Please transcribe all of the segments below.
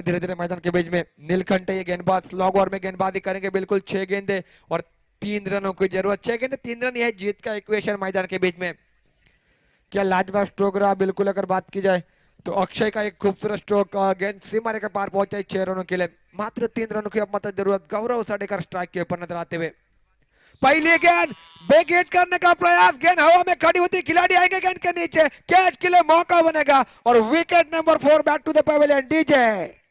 धीरे धीरे मैदान के बीच में नीलकंठ ये गेंदबाज स्लॉग ओवर में गेंदबाजी करेंगे, बिल्कुल 6 गेंदे और 3 रनों की जरूरत। 6 गेंदे 3 रन, यह जीत का इक्वेशन मैदान के बीच में। क्या लाजवाब स्ट्रोक रहा बिल्कुल। अगर बात की जाए तो अक्षय का एक खूबसूरत स्ट्रोक, गेंद सीमारे के पार पहुंचा 6 रनों के लिए। मात्र 3 रनों की अब मात्र जरूरत। गौरव साडेकर स्ट्राइक के ऊपर नजर आते हुए। पहली गेंद बेगेट करने का प्रयास, गेंद हवा में खड़ी होती, खिलाड़ी आएंगे गेंद के नीचे, कैच के लिए मौका बनेगा और wicket number 4 back to the pavilion डीजे।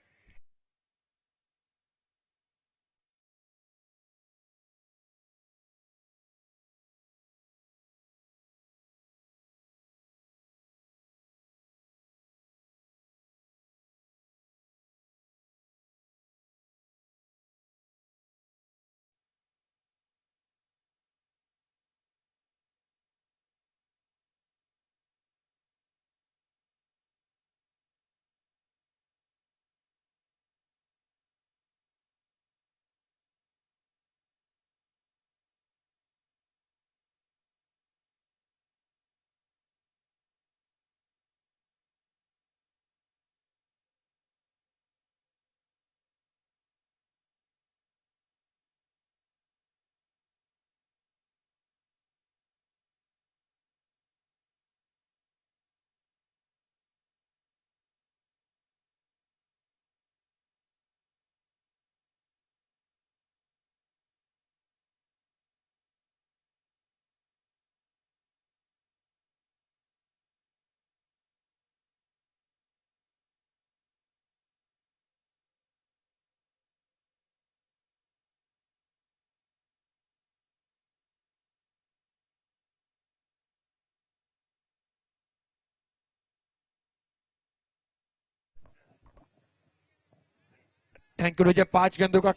थैंक यू रुझे। 5 गेंदों का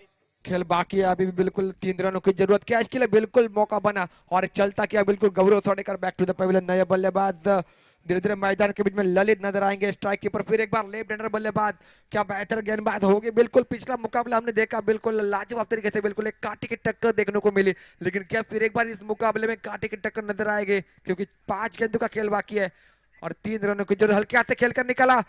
खेल बाकी है अभी भी, बिल्कुल 3 रनों की जरूरत। कैच के लिए बिल्कुल मौका बना और चलता किया बिल्कुल गौरव Sadekar back to the Pavilion. नया बल्लेबाज धीरे धीरे मैदान के बीच में ललित नजर आएंगे, स्ट्राइक कीपर फिर एक बार लेफ्ट हैंडर बल्लेबाज। क्या बेहतर गेंदबाज होगी। बिल्कुल पिछला मुकाबला हमने देखा, बिल्कुल लाजवाब तरीके से बिल्कुल एक कांटे की टक्कर देखने को मिली, लेकिन क्या फिर एक बार इस मुकाबले में कांटे की टक्कर नजर आएगी, क्योंकि 5 गेंदों का खेल बाकी है और 3 रनों की जरूरत। हल्के हाथ से खेलकर निकाला,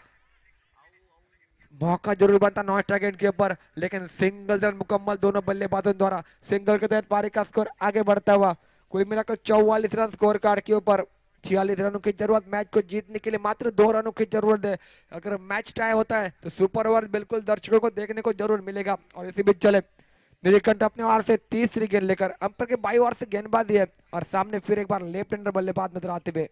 मौका जरूर बनता नॉन स्ट्राइक एंड के ऊपर, लेकिन सिंगल रन मुकम्मल दोनों बल्लेबाजों द्वारा। सिंगल के तहत पारी का स्कोर आगे बढ़ता हुआ कुल मिलाकर 44 रन स्कोर कार्ड के ऊपर। 46 रनों की जरूरत मैच को जीतने के लिए, मात्र 2 रनों की जरूरत है। अगर मैच टाई होता है तो सुपर ओवर बिल्कुल दर्शकों को देखने को जरूर मिलेगा। और इसी बीच चले नीलकंठ अपने ओर से तीसरी गेंद लेकर, अंपायर के बाई ओर से गेंदबाजी है और सामने फिर एक बार लेफ्ट हैंडर बल्लेबाज नजर आते हुए।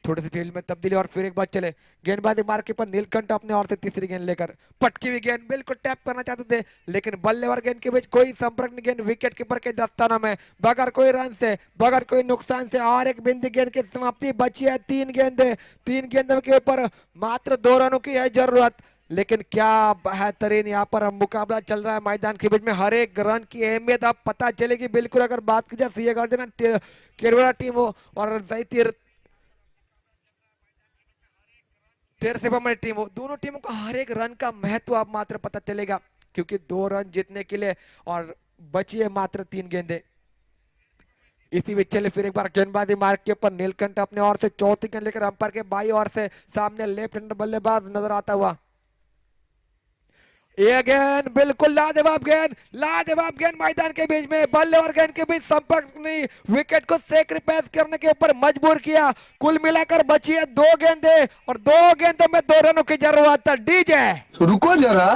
थोड़ी सी फील्ड में तब्दीली और फिर एक बार चले गेंदबाजी मार के पर नीलकंठ अपने ओर से तीसरी गेंद लेकर। पटकी हुई गेंद बिल्कुल टैप करना चाहते थे, लेकिन बल्ले और गेंद के बीच कोई संपर्क नहीं। गेंद विकेट कीपर के दस्तानों में, बगैर कोई रन से, बगैर कोई नुकसान से और एक बिंदी गेंद की समाप्ति। बची है 3 गेंदे, 3 गेंदों के ऊपर मात्र 2 रनों की है जरूरत। लेकिन क्या बेहतरीन यहाँ पर मुकाबला चल रहा है मैदान के बीच में। हर एक रन की अहमियत अब पता चलेगी बिल्कुल। अगर बात की जाए सी गर्जना केरला टीम हो और तेरह से बड़ी टीम हो, दोनों टीमों को हर एक रन का महत्व अब मात्र पता चलेगा, क्योंकि 2 रन जीतने के लिए और बची है मात्र 3 गेंदे। इसी बीच चले फिर एक बार गेंदबाजी मार्ग के ऊपर नीलकंठ अपने ओर से चौथी गेंद लेकर अंपायर के बाई ओर से सामने लेफ्ट हैंडर बल्लेबाज नजर आता हुआ। ये गेंद बिल्कुल लाजवाब गेंद, लाजवाब गेंद मैदान के बीच में, बल्ले और गेंद के बीच संपर्क नहीं, विकेट को सेक्रीफाइस करने के ऊपर मजबूर किया। कुल मिलाकर बची है 2 गेंदे और 2 गेंदों में 2 रनों की जरूरत। डीजे रुको जरा।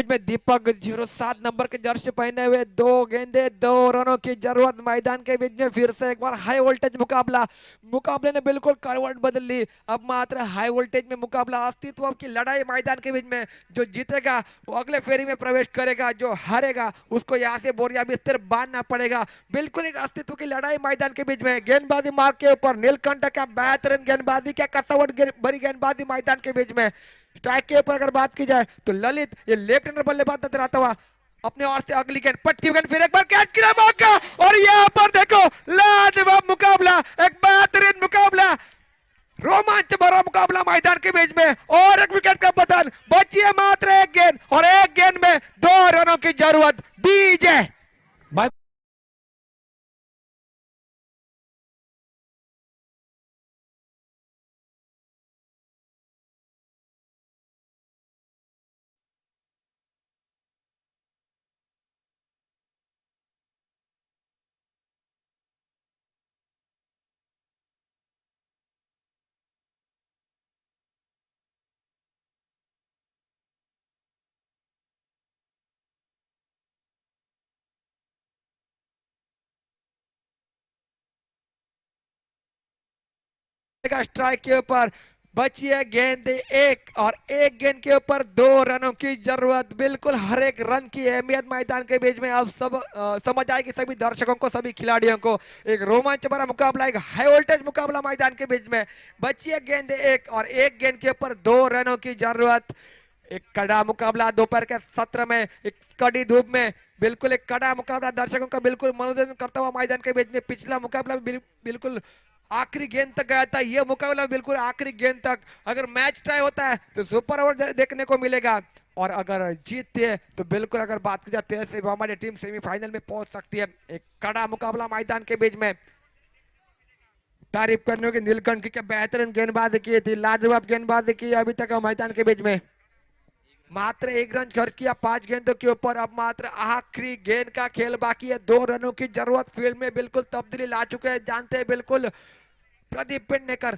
में दीपक 07 नंबर के जर्सी पहने हुए, दो गेंदे दो रनों की जरूरत मैदान के बीच में। फिर से एक बार हाई वोल्टेज मुकाबला, मुकाबले ने बिल्कुल करवट बदल ली। अब मात्र हाई वोल्टेज में मुकाबला, अस्तित्व की लड़ाई मैदान के बीच में। जो जीतेगा वो अगले फेरी में प्रवेश करेगा, जो हारेगा उसको यहाँ से बोरिया बिस्तर बांधना पड़ेगा। बिल्कुल एक अस्तित्व की लड़ाई मैदान के बीच में। गेंदबाजी मार्ग के ऊपर नीलकंठ, क्या बेहतरीन गेंदबाजी, क्या कसवट भरी गेंदबाजी मैदान के बीच में। स्ट्राइक के ऊपर अगर बात की जाए तो ललित ये लेफ्ट हैंडर बल्लेबाज नजर आता हुआ, अपने ओर से अगली गेंद, पट्टी गेंद, फिर एक बार कैच किया मौका, और यहाँ पर देखो लाजवाब मुकाबला, एक बेहतरीन मुकाबला, रोमांच भरा मुकाबला मैदान के बीच में। और एक विकेट का पतन, बची है मात्र एक गेंद, और एक गेंद में दो रनों की जरूरत। डीजे स्ट्राइक के ऊपर, बची है गेंद एक, और एक गेंद के ऊपर दो रनों की जरूरत। बिल्कुल हर एक रन की अहमियत मैदान के बीच में अब सब समझ आएगी सभी दर्शकों को, सभी खिलाड़ियों को। एक रोमांच भरा मुकाबला, एक हाई वोल्टेज मुकाबला मैदान के बीच में। बची है गेंद एक, और एक गेंद के ऊपर दो रनों की जरूरत। एक कड़ा मुकाबला दोपहर के सत्र में, एक कड़ी धूप में, बिल्कुल एक कड़ा मुकाबला, दर्शकों का बिल्कुल मनोरंजन करता हुआ मैदान के बीच में। पिछला मुकाबला बिल्कुल आखिरी गेंद तक गया था, यह मुकाबला बिल्कुल आखिरी गेंद तक। अगर मैच टाई होता है तो सुपर ओवर देखने को मिलेगा, और अगर जीतते हैं तो बिल्कुल, अगर बात की जाती है, हमारी टीम सेमीफाइनल में पहुंच सकती है। एक कड़ा मुकाबला मैदान के बीच में। तारीफ करने की नीलकंठ की, क्या बेहतरीन गेंदबाजी की थी, लाजवाब गेंदबाजी की अभी तक मैदान के बीच में। मात्र एक रन खर्च किया 5 गेंदों के ऊपर। अब मात्र आखिरी गेंद का खेल बाकी है, 2 रनों की जरूरत। फील्ड में बिल्कुल तब्दीली ला चुके हैं, जानते हैं बिल्कुल प्रदीप पेडनेकर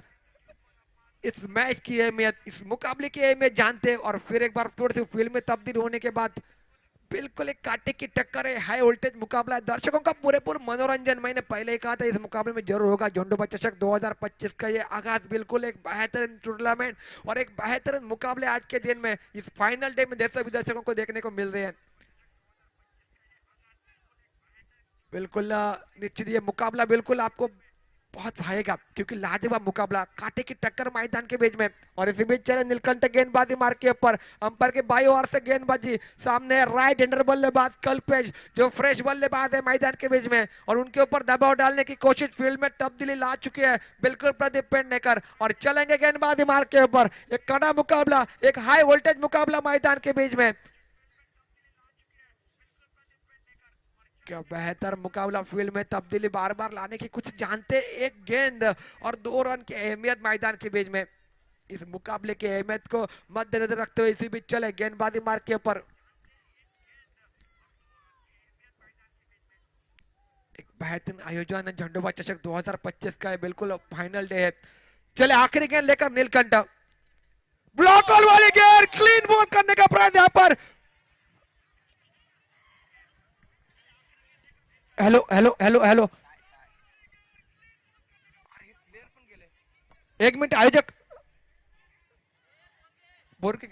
इस मैच की अहमियत, इस मुकाबले की अहमियत जानते हैं। और फिर एक बार थोड़ी सी फील्ड में तब्दील होने के बाद बिल्कुल एक कांटे की टक्कर है, हाई वोल्टेज मुकाबला है, दर्शकों का पूरे मनोरंजन। मैंने पहले ही कहा था इस मुकाबले में जरूर होगा। झंडूबा चषक 2025 का ये आगाज, बिल्कुल एक बेहतरीन टूर्नामेंट और एक बेहतरीन मुकाबले आज के दिन में, इस फाइनल डे में देशों विदेशों को देखने को मिल रहे हैं। बिल्कुल निश्चित ये मुकाबला बिल्कुल आपको बहुत भाएगा, क्योंकि लाजवाब मुकाबला, कांटे की टक्कर मैदान के बीच में। और इसी बीच चले नीलकंठ गेंदबाजी मार्ग के ऊपर, अंपायर के बाई ओर से गेंदबाजी, सामने राइट हैंडर बल्लेबाज कल्पेश, जो फ्रेश बल्लेबाज है मैदान के बीच में, और उनके ऊपर दबाव डालने की कोशिश, फील्ड में तब्दीली ला चुके हैं बिल्कुल प्रदीप पेडनेकर। और चलेंगे गेंदबाजी मार्ग के ऊपर, एक कड़ा मुकाबला, एक हाई वोल्टेज मुकाबला मैदान के बीच में। क्या बेहतर मुकाबला, फील्ड में तब्दीली बार बार लाने की कुछ जानते, एक गेंद और 2 रन की अहमियत मैदान के बीच में। इस मुकाबले की अहमियत को मद्देनजर रखते हुए इसी बीच चले गेंदबाजी मार्ग के ऊपर, एक बेहतरीन आयोजन है, झंडूबा चषक 2025 का है, बिल्कुल फाइनल डे है। चले आखिरी गेंद लेकर नीलकंठ, ब्लॉक होल वाली गेंद, क्लीन बॉल करने का प्रयास यहाँ पर। हेलो हेलो हेलो हेलो, एक मिनट आयोजक बोर के